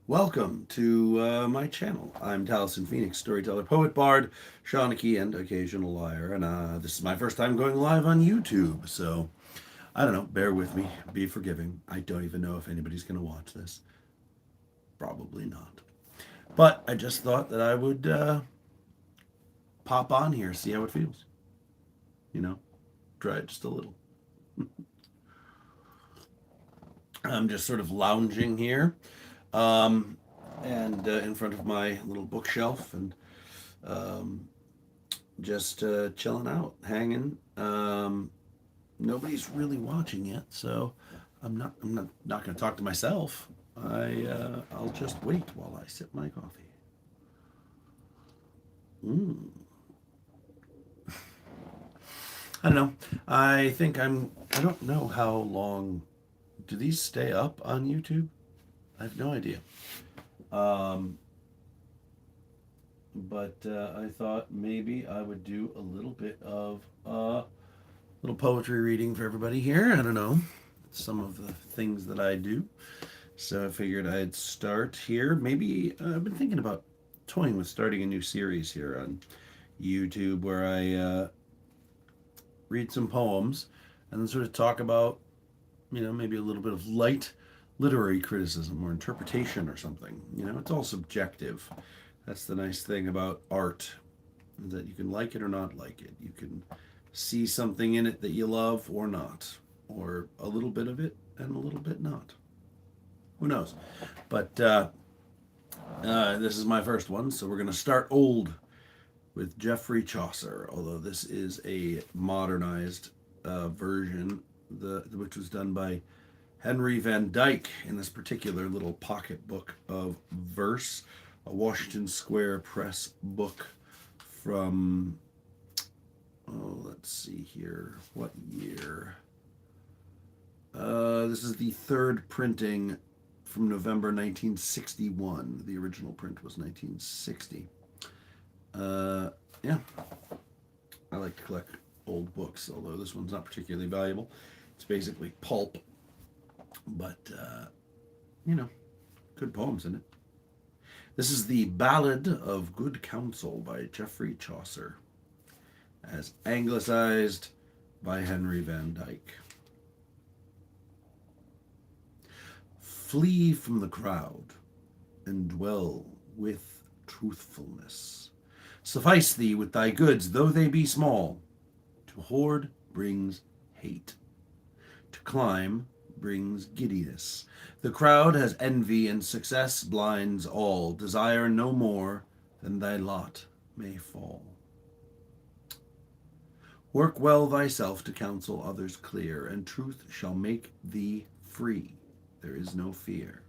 Welcome to my channel. I'm Taliesin Phoenix, storyteller, poet, bard, Shawnee, and occasional liar. And this is my first time going live on YouTube, so I don't know. Bear with me. Be forgiving. I don't even know if anybody's going to watch this. Probably not. But I just thought that I would pop on here, see how it feels. You know, try it just a little. I'm just sort of lounging here, um, and in front of my little bookshelf, and um, just chilling out, hanging. Nobody's really watching yet, so I'm not going to talk to myself. I'll just wait while I sip my coffee. Mm. I don't know. I don't know how long. Do these stay up on YouTube? I have no idea. Um, but I thought maybe I would do a little bit of little poetry reading for everybody here. I don't know some of the things that I do, so I figured I'd start here. Maybe I've been thinking about toying with starting a new series here on YouTube where I read some poems and then sort of talk about, maybe a little bit of light literary criticism or interpretation or something. It's all subjective. That's the nice thing about art, that you can like it or not like it. You can see something in it that you love or not, or a little bit of it and a little bit not. Who knows? But this is my first one, so we're going to start old with Geoffrey Chaucer, although this is a modernized version, which was done by Henry Van Dyke in this particular little pocket book of verse, a Washington Square Press book from, let's see here, what year? This is the third printing from November 1961. The original print was 1960. Yeah, I like to collect old books, although this one's not particularly valuable. It's basically pulp, but, good poems in it. This is the Ballad of Good Counsel by Geoffrey Chaucer, as anglicized by Henry Van Dyke. Flee from the crowd and dwell with truthfulness. Suffice thee with thy goods, though they be small. To hoard brings hate. To climb brings giddiness. The crowd has envy, and success blinds all. Desire no more than thy lot may fall. Work well thyself to counsel others clear, and truth shall make thee free. There is no fear.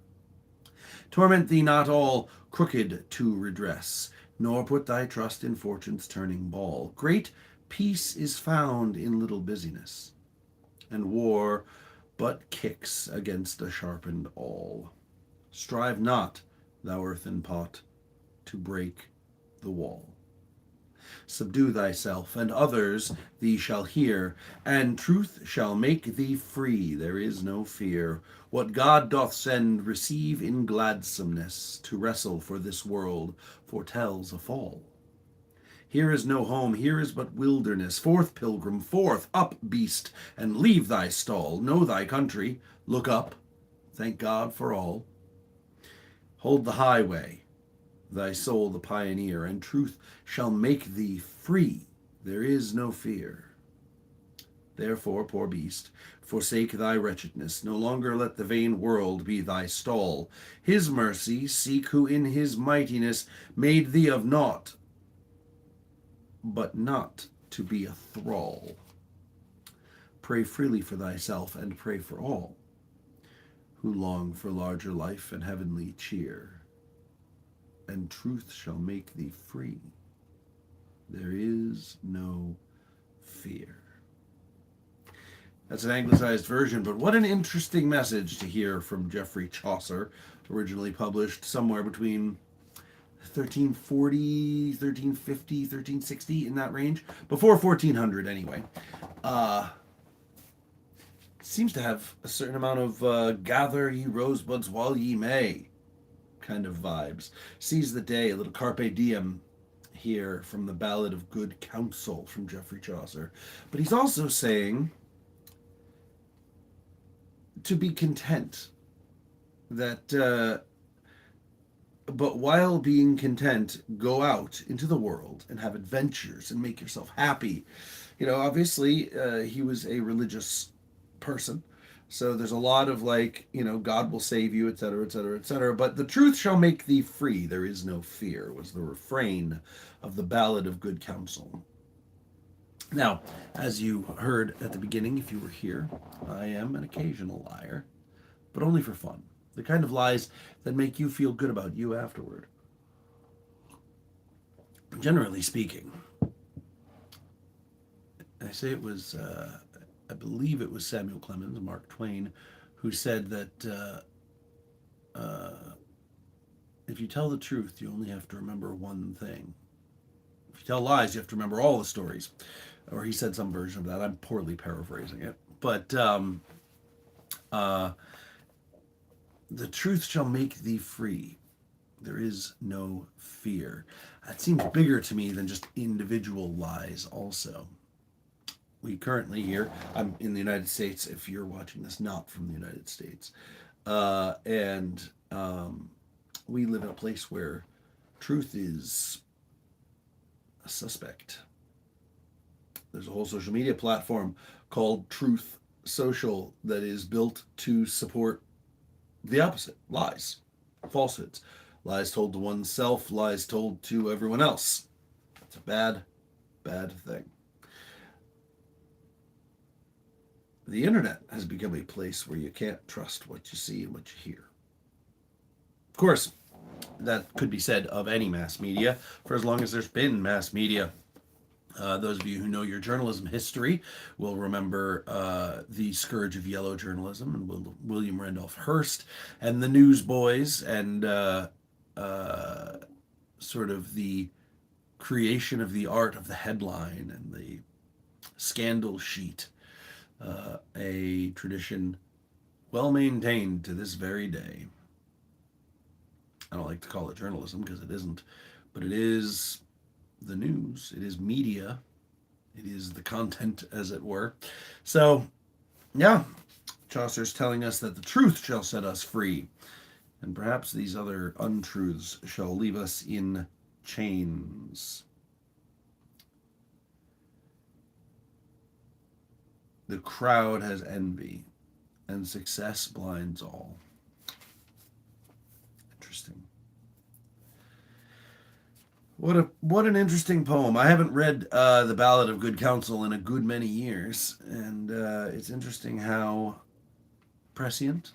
Torment thee not all crooked to redress, nor put thy trust in fortune's turning ball. Great peace is found in little busyness, and war but kicks against a sharpened awl. Strive not, thou earthen pot, to break the wall. Subdue thyself, and others thee shall hear, and truth shall make thee free. There is no fear. What God doth send, receive in gladsomeness. To wrestle for this world foretells a fall. Here is no home, here is but wilderness. Forth, pilgrim, forth, up, beast, and leave thy stall. Know thy country, look up, thank God for all. Hold the highway, thy soul the pioneer, and truth shall make thee free. There is no fear. Therefore, poor beast, forsake thy wretchedness. No longer let the vain world be thy stall. His mercy seek, who in his mightiness made thee of naught, but not to be a thrall. Pray freely for thyself, and pray for all who long for larger life and heavenly cheer. And truth shall make thee free. There is no fear. That's an anglicized version, but what an interesting message to hear from Geoffrey Chaucer, originally published somewhere between 1340, 1350, 1360, in that range. Before 1400, anyway. Seems to have a certain amount of gather ye rosebuds while ye may kind of vibes. Seize the day, a little carpe diem here from the Ballad of Good Counsel from Geoffrey Chaucer. But he's also saying to be content, that but while being content, go out into the world and have adventures and make yourself happy. Obviously, he was a religious person, so there's a lot of like, God will save you, etc., etc., etc. But the truth shall make thee free. There is no fear, was the refrain of the Ballad of Good Counsel. Now, as you heard at the beginning, if you were here, I am an occasional liar, but only for fun. The kind of lies that make you feel good about you afterward. Generally speaking, I say it was, I believe it was Samuel Clemens, Mark Twain, who said that if you tell the truth, you only have to remember one thing. If you tell lies, you have to remember all the stories. Or he said some version of that. I'm poorly paraphrasing it. But the truth shall make thee free. There is no fear. That seems bigger to me than just individual lies also. We currently here, I'm in the United States, if you're watching this not from the United States, and we live in a place where truth is a suspect. There's a whole social media platform called Truth Social that is built to support the opposite: lies, falsehoods, lies told to oneself, lies told to everyone else. It's a bad, bad thing. The internet has become a place where you can't trust what you see and what you hear. Of course, that could be said of any mass media for as long as there's been mass media. Those of you who know your journalism history will remember the scourge of yellow journalism and William Randolph Hearst and the Newsboys and sort of the creation of the art of the headline and the scandal sheet, a tradition well maintained to this very day. I don't like to call it journalism because it isn't, but it is the news, it is media, it is the content, as it were. So, yeah, Chaucer's telling us that the truth shall set us free, and perhaps these other untruths shall leave us in chains. The crowd has envy, and success blinds all. Interesting. What an interesting poem. I haven't read the Ballad of Good Counsel in a good many years, and it's interesting how prescient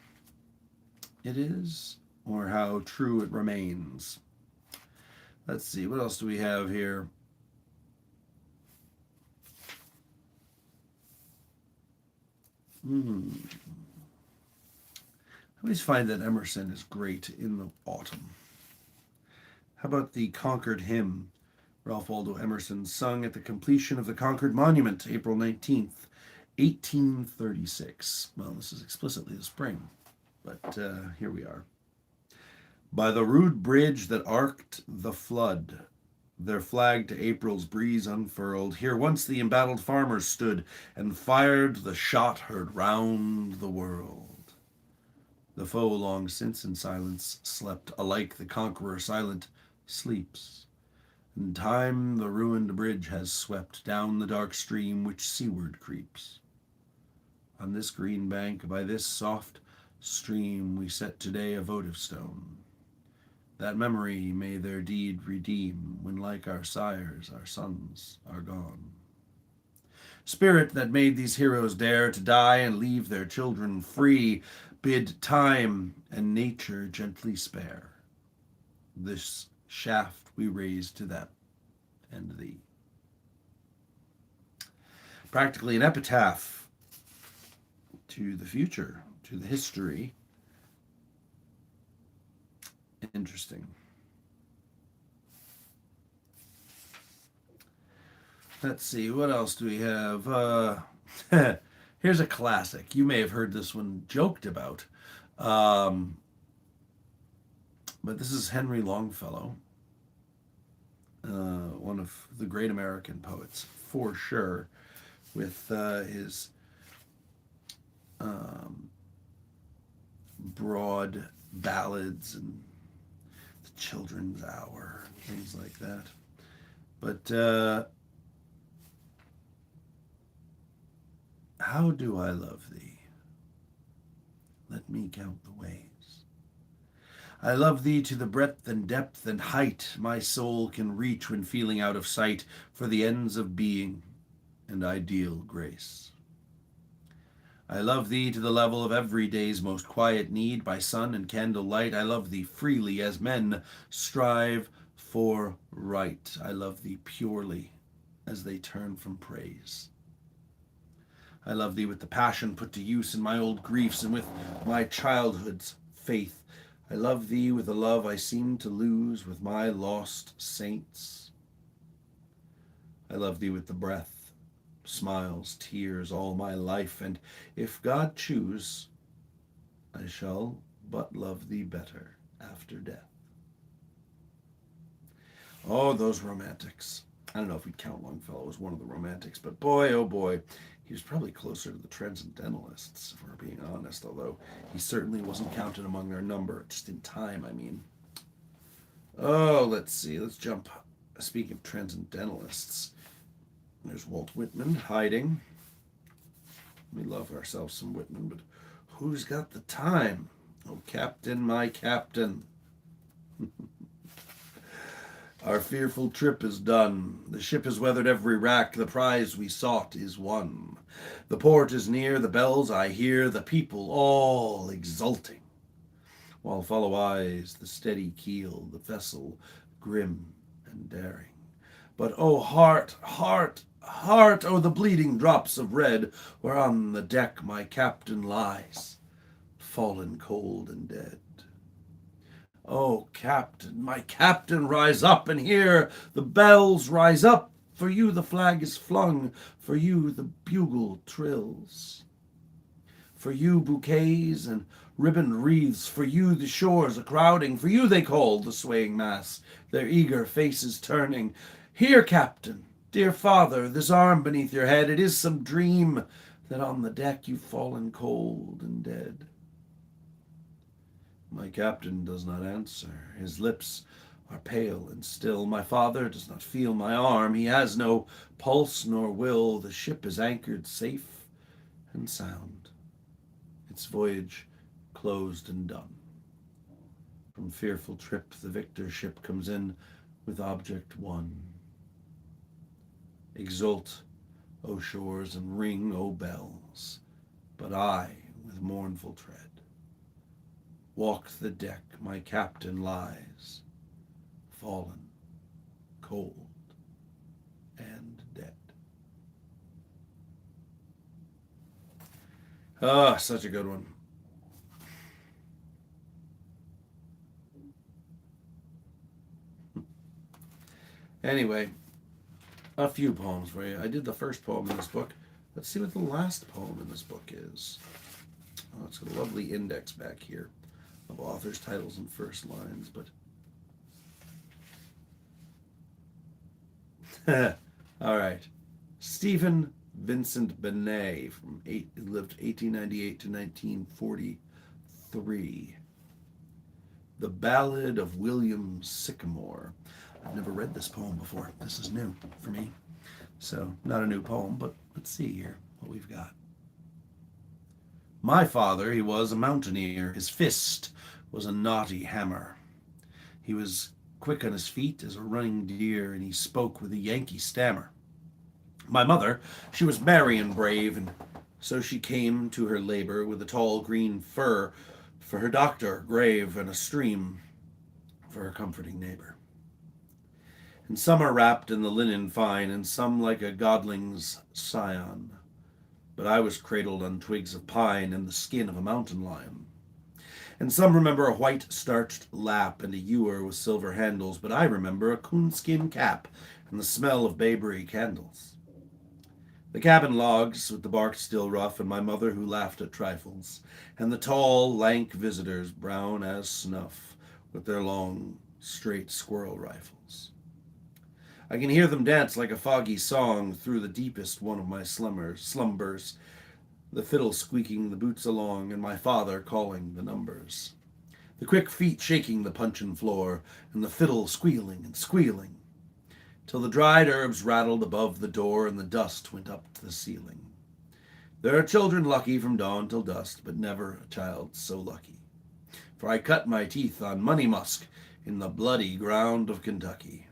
it is, or how true it remains. Let's see, what else do we have here? I always find that Emerson is great in the autumn. How about the Concord Hymn, Ralph Waldo Emerson, sung at the completion of the Concord Monument, April 19th, 1836. Well, this is explicitly the spring, but here we are. By the rude bridge that arced the flood, their flag to April's breeze unfurled, here once the embattled farmers stood, and fired the shot heard round the world. The foe long since in silence slept, alike the conqueror silent sleeps. And time the ruined bridge has swept down the dark stream which seaward creeps. On this green bank, by this soft stream, we set today a votive stone, that memory may their deed redeem, when like our sires, our sons are gone. Spirit that made these heroes dare to die and leave their children free, bid time and nature gently spare. This shaft we raise to them and thee. Practically an epitaph to the future, to the history. Interesting. Let's see, what else do we have? Here's a classic. You may have heard this one joked about. But this is Henry Longfellow, one of the great American poets, for sure, with his um, broad ballads and the Children's Hour, things like that. But how do I love thee? Let me count the ways. I love thee to the breadth and depth and height my soul can reach when feeling out of sight for the ends of being and ideal grace. I love thee to the level of every day's most quiet need by sun and candle light. I love thee freely as men strive for right. I love thee purely as they turn from praise. I love thee with the passion put to use in my old griefs and with my childhood's faith. I love thee with a love I seem to lose with my lost saints. I love thee with the breath, smiles, tears, all my life, and if God choose, I shall but love thee better after death. Oh, those romantics. I don't know if we'd count Longfellow as one of the romantics, but boy, oh boy, he was probably closer to the transcendentalists, if we're being honest, although he certainly wasn't counted among their number, just in time, I mean. Oh, let's see, let's jump. Speaking of transcendentalists, there's Walt Whitman hiding. We love ourselves some Whitman, but who's got the time? Oh, Captain, my Captain. Our fearful trip is done. The ship has weathered every rack. The prize we sought is won. The port is near. The bells I hear. The people all exulting. While follow eyes the steady keel, the vessel grim and daring. But oh heart, heart, heart, oh the bleeding drops of red, where on the deck my captain lies, fallen cold and dead. Oh, Captain, my Captain, rise up and hear the bells rise up. For you the flag is flung, for you the bugle trills. For you bouquets and ribboned wreaths, for you the shores a crowding, for you they call the swaying mass, their eager faces turning. Here, Captain, dear father, this arm beneath your head, it is some dream that on the deck you've fallen cold and dead. My captain does not answer. His lips are pale and still. My father does not feel my arm. He has no pulse nor will. The ship is anchored safe and sound. Its voyage closed and done. From fearful trip the victor ship comes in with object won. Exult, O shores, and ring, O bells. But I, with mournful tread, walk the deck, my captain lies, fallen, cold, and dead. Ah, such a good one. Anyway, a few poems for you. I did the first poem in this book. Let's see what the last poem in this book is. Oh, it's got a lovely index back here of authors' titles and first lines, but all right. Stephen Vincent Benet lived 1898 to 1943. The Ballad of William Sycamore. I've never read this poem before. This is new for me. So, not a new poem, but let's see here what we've got. My father, he was a mountaineer. His fist was a knotty hammer. He was quick on his feet as a running deer, and he spoke with a Yankee stammer. My mother, she was merry and brave, and so she came to her labor with a tall green fir for her doctor, grave, and a stream for her comforting neighbor. And some are wrapped in the linen fine, and some like a godling's scion. But I was cradled on twigs of pine and the skin of a mountain lion. And some remember a white starched lap and a ewer with silver handles, but I remember a coonskin cap and the smell of bayberry candles. The cabin logs with the bark still rough, and my mother who laughed at trifles, and the tall, lank visitors, brown as snuff, with their long, straight squirrel rifles. I can hear them dance like a foggy song through the deepest one of my slumbers, the fiddle squeaking the boots along, and my father calling the numbers. The quick feet shaking the puncheon floor, and the fiddle squealing and squealing, till the dried herbs rattled above the door and the dust went up to the ceiling. There are children lucky from dawn till dusk, but never a child so lucky. For I cut my teeth on money musk in the bloody ground of Kentucky.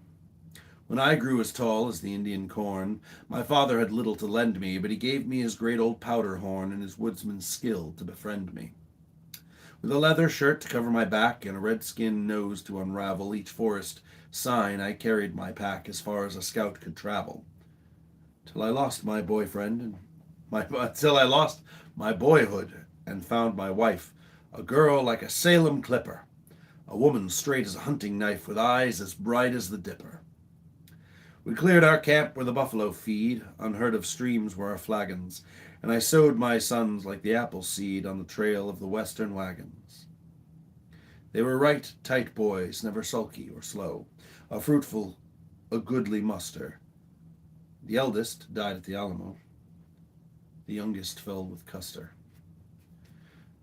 When I grew as tall as the Indian corn, my father had little to lend me, but he gave me his great old powder horn and his woodsman's skill to befriend me. With a leather shirt to cover my back and a redskin nose to unravel each forest sign, I carried my pack as far as a scout could travel. Till I lost my boyfriend and till I lost my boyhood and found my wife, a girl like a Salem clipper, a woman straight as a hunting knife with eyes as bright as the dipper. We cleared our camp where the buffalo feed, unheard of streams were our flagons, and I sowed my sons like the apple seed on the trail of the western wagons. They were right tight boys, never sulky or slow, a fruitful, a goodly muster. The eldest died at the Alamo. The youngest fell with Custer.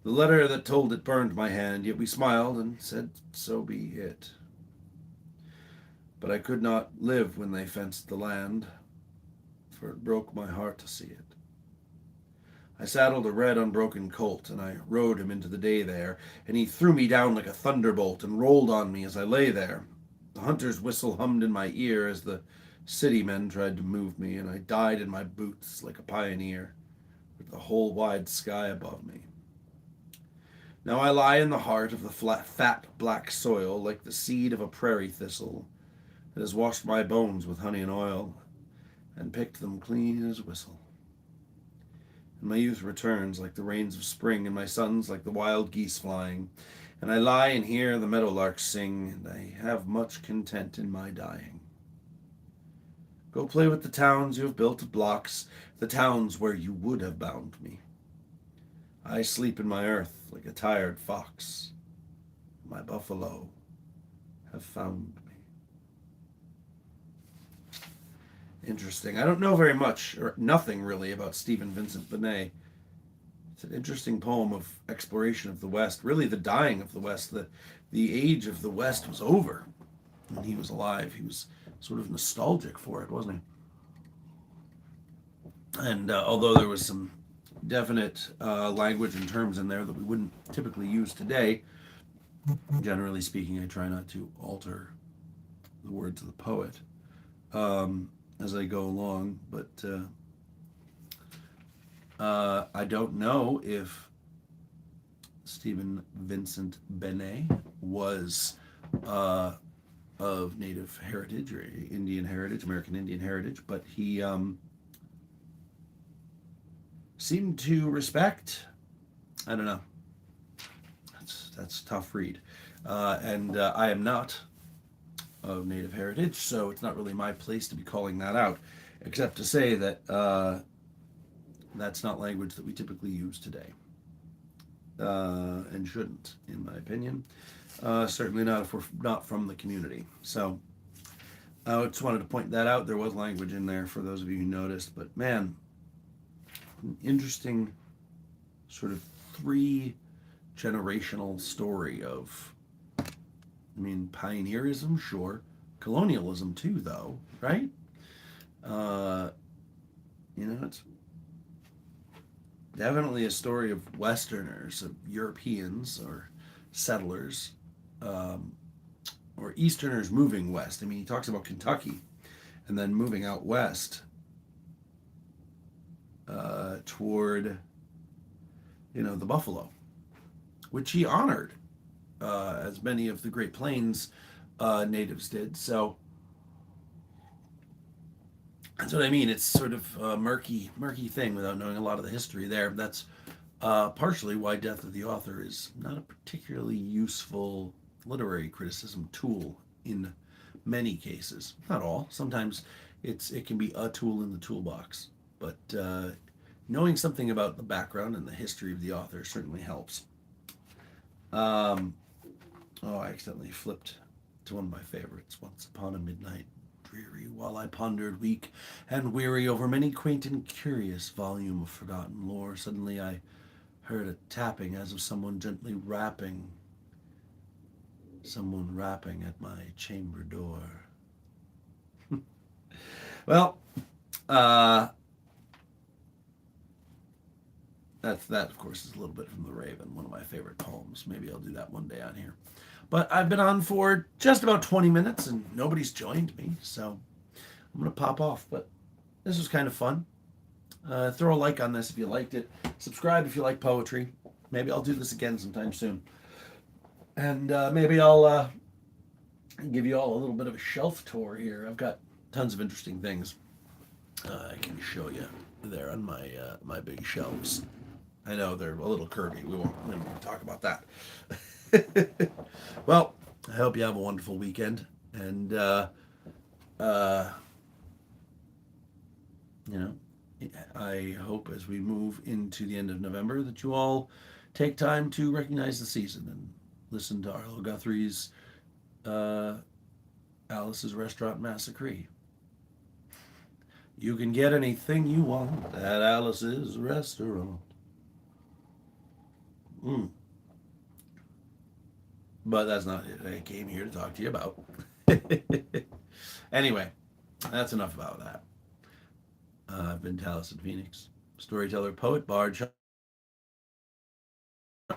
The letter that told it burned my hand, yet we smiled and said, so be it. But I could not live when they fenced the land, for it broke my heart to see it. I saddled a red unbroken colt, and I rode him into the day there, and he threw me down like a thunderbolt and rolled on me as I lay there. The hunter's whistle hummed in my ear as the city men tried to move me, and I died in my boots like a pioneer, with the whole wide sky above me. Now I lie in the heart of the fat black soil like the seed of a prairie thistle that has washed my bones with honey and oil and picked them clean as a whistle. And my youth returns like the rains of spring, and my sons like the wild geese flying, and I lie and hear the meadowlarks sing, and I have much content in my dying. Go play with the towns you have built of blocks, the towns where you would have bound me. I sleep in my earth like a tired fox. My buffalo have found me. Interesting. I don't know very much, or nothing really, about Stephen Vincent Benet. It's an interesting poem of exploration of the West, really the dying of the West. The age of the West was over when he was alive. He was sort of nostalgic for it, wasn't he? And although there was some definite language and terms in there that we wouldn't typically use today, generally speaking, I try not to alter the words of the poet as I go along, but I don't know if Stephen Vincent Benet was of Native heritage or Indian heritage, American Indian heritage, but he seemed to respect, I don't know, that's a tough read. And I am not of Native heritage, so it's not really my place to be calling that out, except to say that that's not language that we typically use today, and shouldn't, in my opinion. Certainly not if we're not from the community. So I just wanted to point that out. There was language in there for those of you who noticed, but man, an interesting sort of 3-generational story of, I mean, pioneerism, sure. Colonialism, too, though, right? It's definitely a story of Westerners, of Europeans or settlers, or Easterners moving west. I mean, he talks about Kentucky and then moving out west toward, the buffalo, which he honored, as many of the Great Plains natives did. So that's what I mean. It's sort of a murky thing without knowing a lot of the history there. That's partially why Death of the Author is not a particularly useful literary criticism tool in many cases. Not all. Sometimes it can be a tool in the toolbox. But knowing something about the background and the history of the author certainly helps. Oh, I accidentally flipped to one of my favorites. Once upon a midnight dreary, while I pondered weak and weary over many quaint and curious volume of forgotten lore, suddenly I heard a tapping as of someone rapping at my chamber door. Well, uh, that of course is a little bit from The Raven, one of my favorite poems. Maybe I'll do that one day on here. But I've been on for just about 20 minutes and nobody's joined me, so I'm gonna pop off. But this was kind of fun. Throw a like on this if you liked it. Subscribe if you like poetry. Maybe I'll do this again sometime soon. And maybe I'll give you all a little bit of a shelf tour here. I've got tons of interesting things I can show you there on my big shelves. I know they're a little curvy. We won't talk about that. Well, I hope you have a wonderful weekend, and uh, you know, I hope as we move into the end of November that you all take time to recognize the season and listen to Arlo Guthrie's uh, Alice's Restaurant Massacre. You can get anything you want at Alice's Restaurant. Mm. But that's not it. I came here to talk to you about. Anyway, that's enough about that. I've been Taliesin Phoenix, storyteller, poet, bard,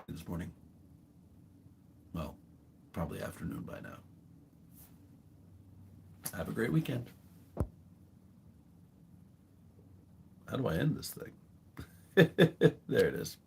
this morning. Well, probably afternoon by now. Have a great weekend. How do I end this thing? There it is.